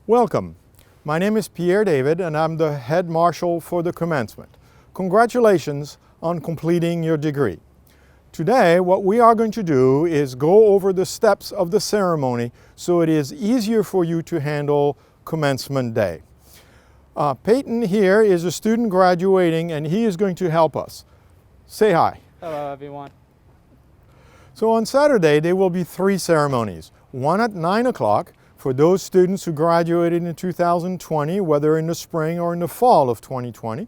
Welcome. My name is Pierre David and I'm the head marshal for the Commencement. Congratulations on completing your degree. Today what we are going to do is go over the steps of the ceremony so it is easier for you to handle Commencement Day. Peyton here is a student graduating and he is going to help us. Say hi. Hello everyone. So on Saturday there will be 3 ceremonies. One at 9 o'clock for those students who graduated in 2020, whether in the spring or in the fall of 2020.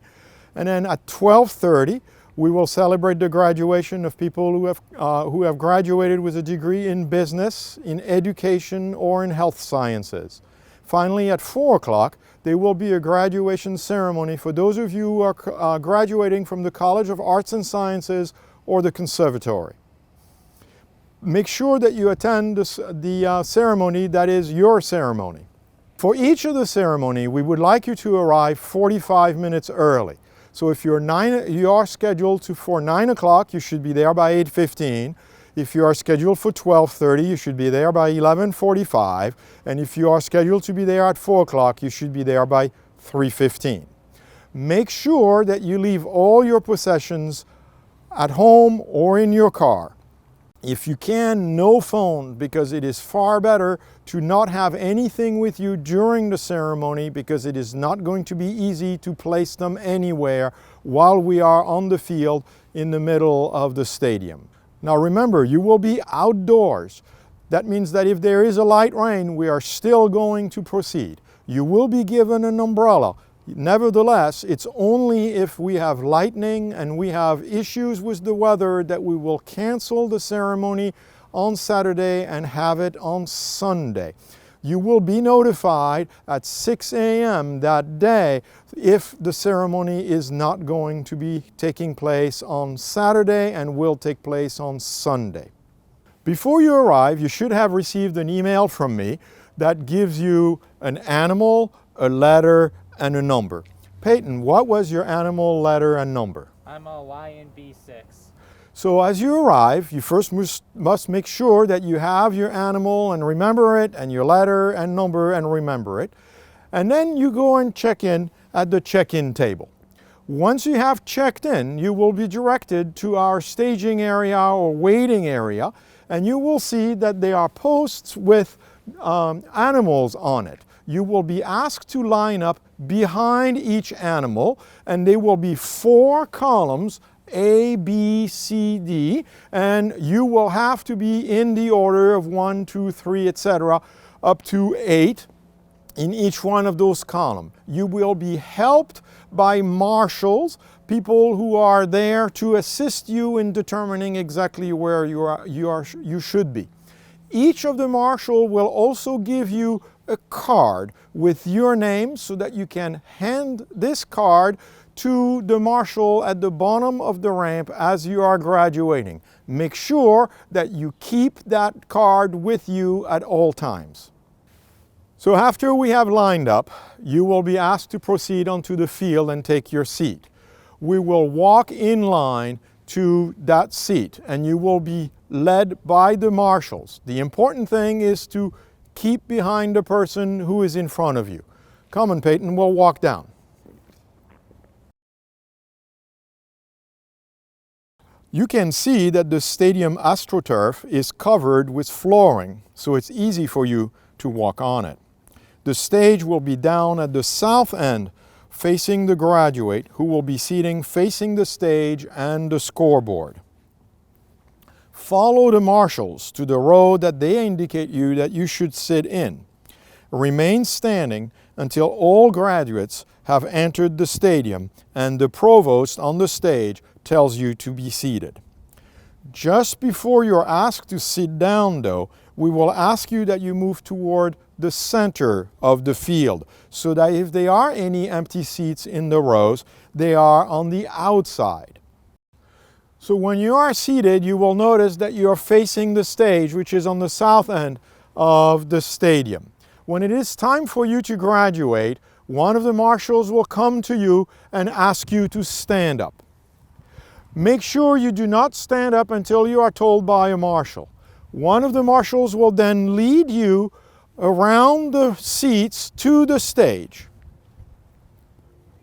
And then at 12:30 we will celebrate the graduation of people who have graduated with a degree in business, in education, or in health sciences. Finally, at 4 o'clock, there will be a graduation ceremony for those of you who are graduating from the College of Arts and Sciences or the Conservatory. Make sure that you attend the ceremony that is your ceremony. For each of the ceremony, we would like you to arrive 45 minutes early. So if you are scheduled for 9 o'clock, you should be there by 8:15. If you are scheduled for 12:30, you should be there by 11:45. And if you are scheduled to be there at 4 o'clock, you should be there by 3:15. Make sure that you leave all your possessions at home or in your car. If you can, no phone, because it is far better to not have anything with you during the ceremony because it is not going to be easy to place them anywhere while we are on the field in the middle of the stadium. Now remember, you will be outdoors. That means that if there is a light rain, we are still going to proceed. You will be given an umbrella. Nevertheless, it's only if we have lightning and we have issues with the weather that we will cancel the ceremony on Saturday and have it on Sunday. You will be notified at 6 a.m. that day if the ceremony is not going to be taking place on Saturday and will take place on Sunday. Before you arrive, you should have received an email from me that gives you an animal, a letter, and a number. Peyton, what was your animal, letter, and number? I'm a lion B6. So as you arrive, you first must make sure that you have your animal and remember it, and your letter and number and remember it. And then you go and check in at the check-in table. Once you have checked in, you will be directed to our staging area or waiting area, and you will see that there are posts with animals on it. You will be asked to line up behind each animal, and there will be 4 columns, A, B, C, D, and you will have to be in the order of 1, 2, 3, etc., up to 8 in each one of those columns. You will be helped by marshals, people who are there to assist you in determining exactly where you should be. Each of the marshals will also give you a card with your name so that you can hand this card to the marshal at the bottom of the ramp as you are graduating. Make sure that you keep that card with you at all times. So after we have lined up, you will be asked to proceed onto the field and take your seat. We will walk in line to that seat and you will be led by the marshals. The important thing is to keep behind the person who is in front of you. Come on, Peyton, we'll walk down. You can see that the stadium AstroTurf is covered with flooring, so it's easy for you to walk on it. The stage will be down at the south end, facing the graduate, who will be seating facing the stage and the scoreboard. Follow the marshals to the row that they indicate you that you should sit in. Remain standing until all graduates have entered the stadium and the provost on the stage tells you to be seated. Just before you're asked to sit down though, we will ask you that you move toward the center of the field so that if there are any empty seats in the rows, they are on the outside. So when you are seated, you will notice that you are facing the stage, which is on the south end of the stadium. When it is time for you to graduate, one of the marshals will come to you and ask you to stand up. Make sure you do not stand up until you are told by a marshal. One of the marshals will then lead you around the seats to the stage.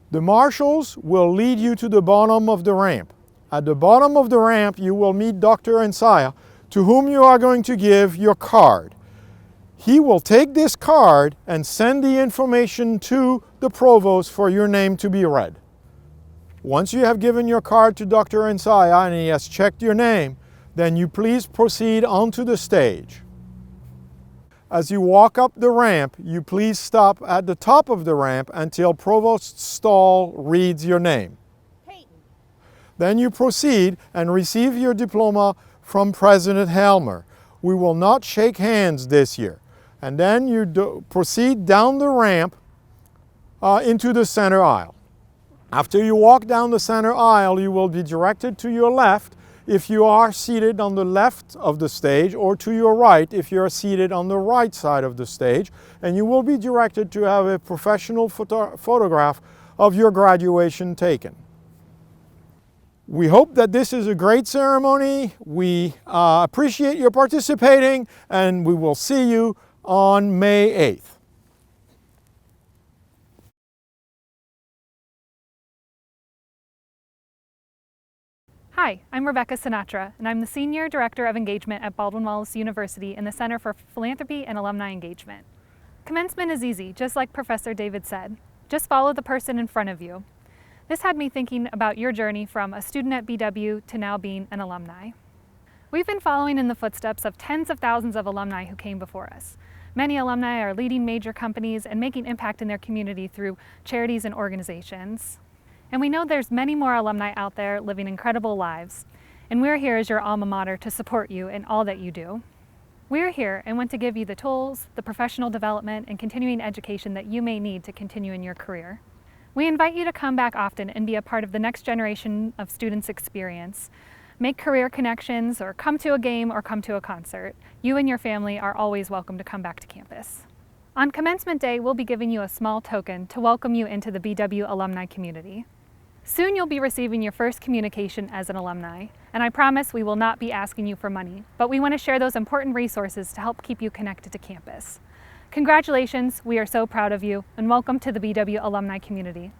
The marshals will lead you to the bottom of the ramp. At the bottom of the ramp, you will meet Dr. Ensaya, to whom you are going to give your card. He will take this card and send the information to the provost for your name to be read. Once you have given your card to Dr. Ensaya and he has checked your name, then you please proceed onto the stage. As you walk up the ramp, you please stop at the top of the ramp until Provost Stahl reads your name. Then you proceed and receive your diploma from President Helmer. We will not shake hands this year. And then you proceed down the ramp into the center aisle. After you walk down the center aisle, you will be directed to your left if you are seated on the left of the stage, or to your right if you are seated on the right side of the stage, and you will be directed to have a professional photograph of your graduation taken. We hope that this is a great ceremony. We appreciate your participating, and we will see you on May 8th. Hi, I'm Rebecca Sinatra, and I'm the Senior Director of Engagement at Baldwin Wallace University in the Center for Philanthropy and Alumni Engagement. Commencement is easy, just like Professor David said. Just follow the person in front of you. This had me thinking about your journey from a student at BW to now being an alumni. We've been following in the footsteps of tens of thousands of alumni who came before us. Many alumni are leading major companies and making impact in their community through charities and organizations. And we know there's many more alumni out there living incredible lives, and we're here as your alma mater to support you in all that you do. We're here and want to give you the tools, the professional development, and continuing education that you may need to continue in your career. We invite you to come back often and be a part of the next generation of students' experience. Make career connections, or come to a game, or come to a concert. You and your family are always welcome to come back to campus. On Commencement Day, we'll be giving you a small token to welcome you into the BW alumni community. Soon you'll be receiving your first communication as an alumni, and I promise we will not be asking you for money, but we want to share those important resources to help keep you connected to campus. Congratulations, we are so proud of you, and welcome to the BW alumni community.